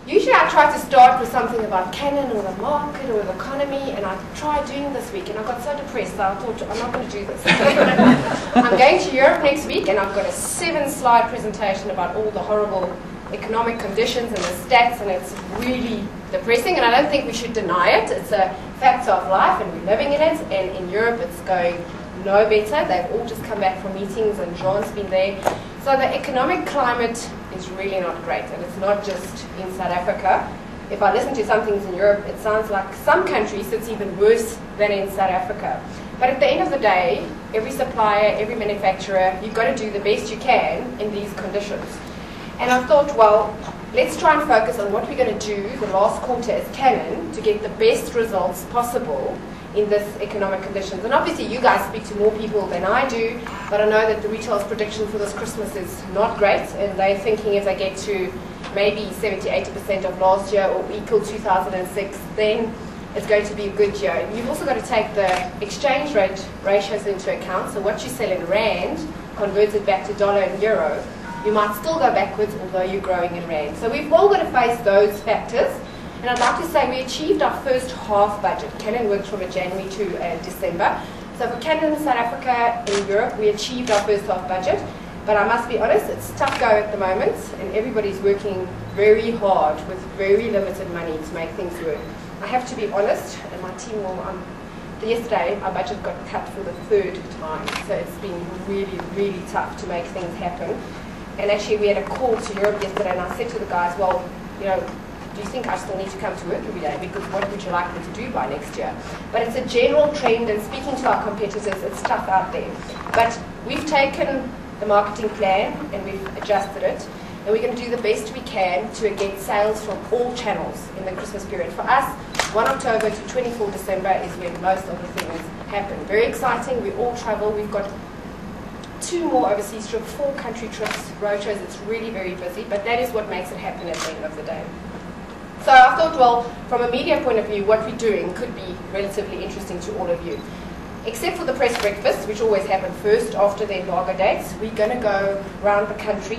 Usually I try to start with something about Canon or the market or the economy, and I tried doing this week and I got so depressed that I thought, I'm not going to do this. I'm going to Europe next week and I've got a 7-slide presentation about all the horrible economic conditions and the stats, and it's really depressing, and I don't think we should deny it. It's a fact of life and we're living in it, and in Europe it's going no better. They've all just come back from meetings and Jan's been there. So the economic climate is really not great, and it's not just in South Africa. If I listen to some things in Europe, it sounds like some countries it's even worse than in South Africa. But at the end of the day, every supplier, every manufacturer, you've got to do the best you can in these conditions. And I thought, well, let's try and focus on what we're going to do the last quarter as Canon to get the best results possible in this economic conditions. And obviously you guys speak to more people than I do, but I know that the retail's prediction for this Christmas is not great, and they're thinking if they get to maybe 70–80% of last year or equal 2006, then it's going to be a good year. You've also got to take the exchange rate ratios into account. So what you sell in rand, converted back to dollar and euro, you might still go backwards although you're growing in rand. So we've all got to face those factors. And I'd like to say we achieved our first half budget. Canon works from a January to December. So for Canon in South Africa and Europe, we achieved our first half budget. But I must be honest, it's tough go at the moment, and everybody's working very hard with very limited money to make things work. I have to be honest, and my team will, yesterday our budget got cut for the 3rd time. So it's been really, really tough to make things happen. And actually we had a call to Europe yesterday, and I said to the guys, well, you know, do you think I still need to come to work every day? Because what would you like me to do by next year? But it's a general trend, and speaking to our competitors, it's tough out there. But we've taken the marketing plan and we've adjusted it, and we're going to do the best we can to get sales from all channels in the Christmas period. For us, 1 October to 24 December is when most of the things happen. Very exciting. We all travel. We've got 2 more overseas trips, 4 country trips, roadshows. It's really very busy, but that is what makes it happen at the end of the day. So I thought, well, from a media point of view, what we're doing could be relatively interesting to all of you. Except for the press breakfast, which always happen first after the embargo dates, we're going to go around the country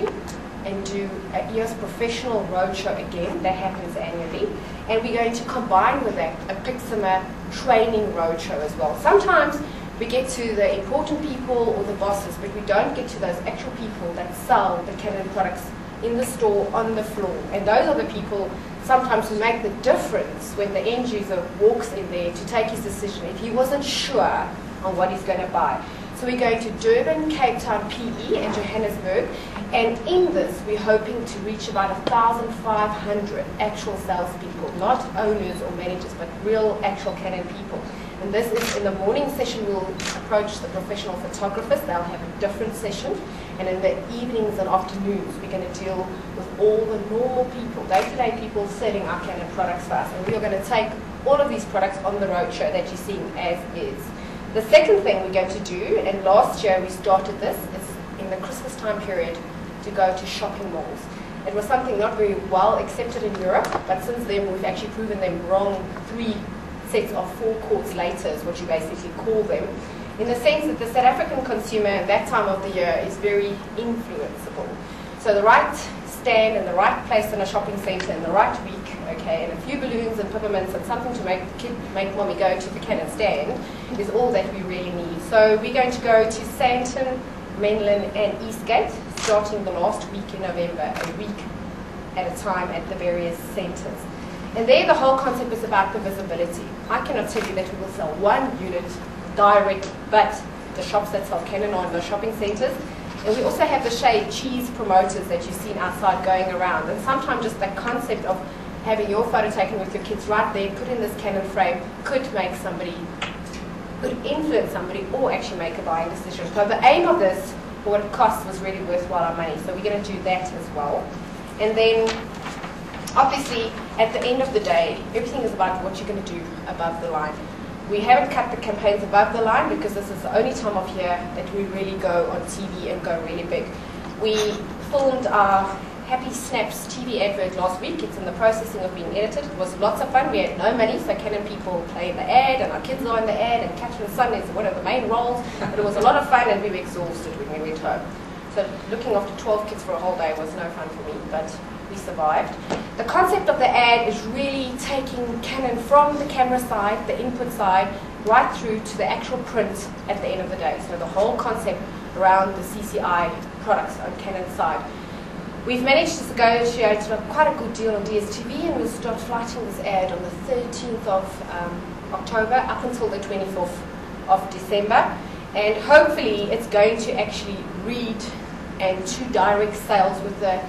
and do a EOS professional roadshow again. That happens annually. And we're going to combine with that a Pixima training roadshow as well. Sometimes we get to the important people or the bosses, but we don't get to those actual people that sell the Canon products in the store, on the floor. And those are the people sometimes who make the difference when the end user walks in there to take his decision if he wasn't sure on what he's going to buy. So we're going to Durban, Cape Town, PE and Johannesburg, and in this we're hoping to reach about 1,500 actual salespeople, not owners or managers, but real actual Canon people. And this is in the morning session. We'll approach the professional photographers. They'll have a different session. And in the evenings and afternoons, we're going to deal with all the normal people, day-to-day people selling our Canon products for us. And we are going to take all of these products on the roadshow that you're seeing as is. The second thing we're going to do, and last year we started this, is in the Christmas time period to go to shopping malls. It was something not very well accepted in Europe, but since then we've actually proven them wrong 3 sets of forecourts later is what you basically call them, in the sense that the South African consumer at that time of the year is very influenceable. So the right stand in the right place in a shopping centre in the right week, okay, and a few balloons and peppermints and something to make mommy go to the Canon stand is all that we really need. So we're going to go to Sandton, Menlyn and Eastgate, starting the last week in November, a week at a time at the various centres. And there the whole concept is about the visibility. I cannot tell you that we will sell 1 unit direct, but the shops that sell Canon are in the shopping centres. And we also have the shaved cheese promoters that you've seen outside going around. And sometimes just that concept of having your photo taken with your kids right there, put in this Canon frame, could make somebody, could influence somebody or actually make a buying decision. So the aim of this, for what it costs, was really worthwhile our money. So we're going to do that as well. And then obviously, at the end of the day, everything is about what you're going to do above the line. We haven't cut the campaigns above the line because this is the only time of year that we really go on TV and go really big. We filmed our Happy Snaps TV advert last week. It's in the processing of being edited. It was lots of fun. We had no money, so Canon people play in the ad, and our kids are in the ad, and Catherine's son is one of the main roles. But it was a lot of fun, and we were exhausted when we went home. So looking after 12 kids for a whole day was no fun for me, but we survived. The concept of the ad is really taking Canon from the camera side, the input side, right through to the actual print at the end of the day. So the whole concept around the CCI products on Canon's side. We've managed to negotiate quite a good deal on DSTV, and we'll start flighting this ad on the 13th of October up until the 24th of December. And hopefully it's going to actually read and to direct sales with the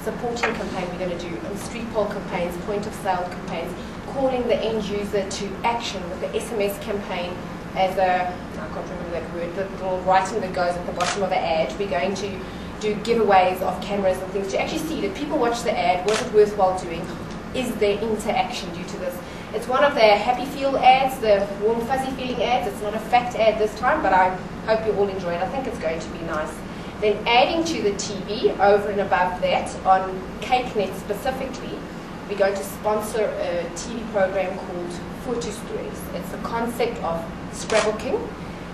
supporting campaign we're going to do, and street poll campaigns, point of sale campaigns, calling the end user to action with the SMS campaign as a, I can't remember that word, the little writing that goes at the bottom of the ad. We're going to do giveaways of cameras and things to actually see that people watch the ad, was it worthwhile doing, is there interaction due to this. It's one of the happy feel ads, the warm fuzzy feeling ads. It's not a fact ad this time, but I hope you all enjoy it. I think it's going to be nice. Then adding to the TV, over and above that, on CakeNet specifically, we're going to sponsor a TV program called Fotostories. It's the concept of scrapbooking,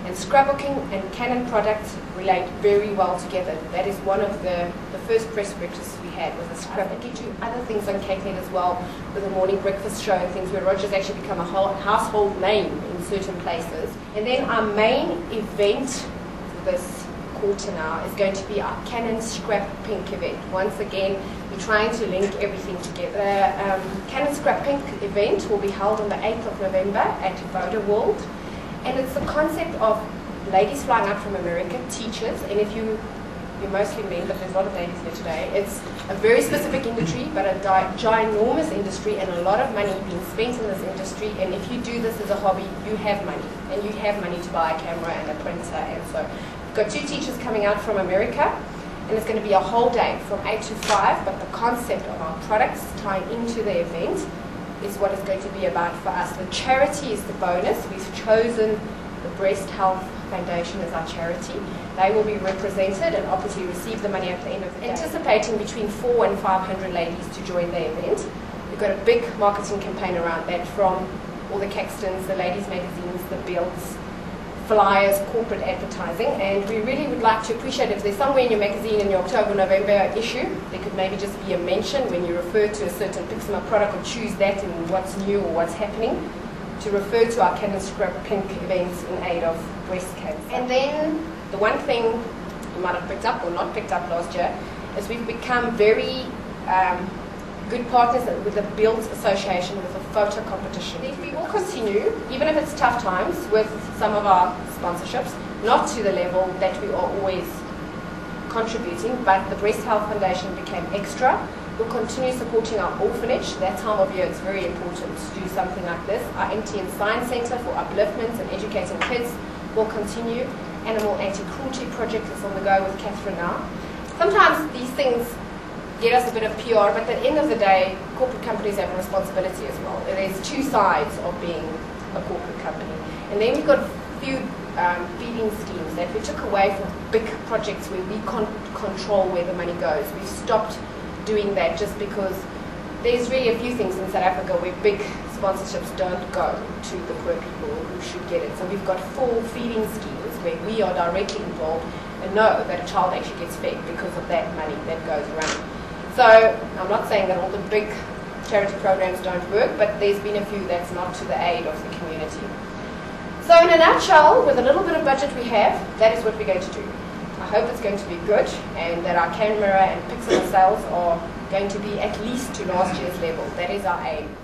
and scrapbooking and Canon products relate very well together. That is one of the first press breakfasts we had, was a scrapbook. We do other things on CakeNet as well, with a morning breakfast show and things where Roger's actually become a household name in certain places. And then our main event for this quarter now is going to be our Canon Scrap Pink event. Once again, we're trying to link everything together. Canon Scrap Pink event will be held on the 8th of November at Voda World, and it's the concept of ladies flying out from America, teachers, and if you're mostly men, but there's a lot of ladies here today. It's a very specific industry, but a ginormous industry, and a lot of money being spent in this industry. And if you do this as a hobby, you have money, and you have money to buy a camera and a printer. And so we've got 2 teachers coming out from America, and it's going to be a whole day from 8 to 5, but the concept of our products tying into the event is what it's going to be about for us. The charity is the bonus. We've chosen the Breast Health Foundation as our charity. They will be represented and obviously receive the money at the end of the day. Anticipating between 400 and 500 ladies to join the event. We've got a big marketing campaign around that, from all the Caxtons, the ladies magazines, the builds, flyers, corporate advertising, and we really would like to appreciate if there's somewhere in your magazine in your October-November issue, there could maybe just be a mention when you refer to a certain Pixma product, or choose that in what's new or what's happening, to refer to our Canon Scrap Pink events in aid of breast cancer. And then the one thing you might have picked up or not picked up last year is we've become very good partners with the Builds Association with a photo competition. We will continue, even if it's tough times, with some of our sponsorships, not to the level that we are always contributing, but the Breast Health Foundation became extra. We'll continue supporting our orphanage. That time of year it's very important to do something like this. Our MTN Science Centre for upliftment and educating kids will continue. Animal Anti-Cruelty Project is on the go with Catherine now. Sometimes these things get us a bit of PR, but at the end of the day, corporate companies have a responsibility as well. There's 2 sides of being a corporate company. And then we've got a few feeding schemes that we took away from big projects where we can't control where the money goes. We've stopped doing that just because there's really a few things in South Africa where big sponsorships don't go to the poor people who should get it. So we've got 4 feeding schemes where we are directly involved and know that a child actually gets fed because of that money that goes around. So I'm not saying that all the big charity programs don't work, but there's been a few that's not to the aid of the community. So in a nutshell, with a little bit of budget we have, that is what we're going to do. I hope it's going to be good, and that our camera and pixel sales are going to be at least to last year's level. That is our aim.